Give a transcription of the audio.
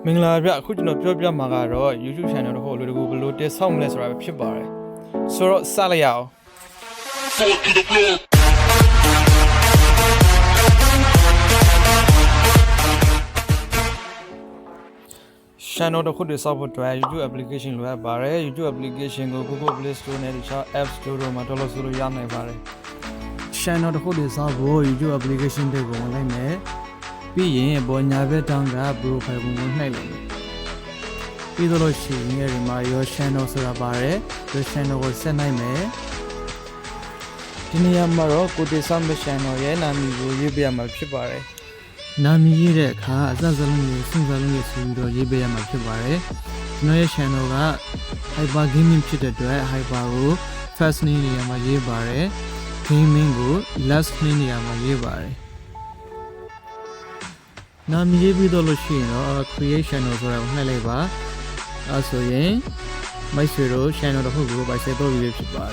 မင်္ဂလာဗျအခုကျွန်တော်ပြောပြမှာကတော့ YouTube channel တစ်ခုလိုတကူဘယ်လိုတည်ဆောက်မလဲဆိုတာပဲဖြစ်ပါတယ်ဆိုတော့စလိုက်ရအောင် channel တစ်ခုတည်ဆောက်ဖို့အတွက် YouTube application လိုအပ်ပါတယ် YouTube application ကို Google Play Store နဲ့တခြား App Store တို့မှာ download လုပ်လို့ရနိုင်ပါတယ် channel တစ်ခုတည်ဆောက်ဖို့ YouTube application တွေကိုဝင်လိုက်မယ်ပြီးရင်ပေါ်ညာဘက်တောင်းက profile ကိုနှိုက်လိုက်မယ်ပြီးတော့လို့ရှိရင်ဒီမှာရော channel ဆိုတာပါတယ်ဒီ channel ကိုဆက်နိုင်မယ်ဒီနေရာမှာတော့ကိုတည်ဆောက်မဲ့ channel ရဲ့နာမည်ကိုရေးပေးရမှာဖြစ်ပါတယ်နာမည်ရေးတဲ့အခါအစစလုံးကိုစဉ်းစားလို့ဆိုပြီးတော့ရေးပေးရမှာဖြစ်ပါတယ်ကျွန်တော်ရဲ့ channel က hyper gaming ဖြစ်တဲ့အတွက် hyper ကို first name နေရာမှာရေးပါတယ် gaming ကို last name နေရာမှာရေးပါတယ်နာမည်ရေးပြီးတော့လို့ရှိရင်တော့ create channel ဆိုတာကိုနှိုက်လိုက်ပါအဲဆိုရင်မိုက်ဆွေတို့ channel တစ်ခုကိုပိုင်ဆက်တော့ပြီးဖြစ်ပါတယ်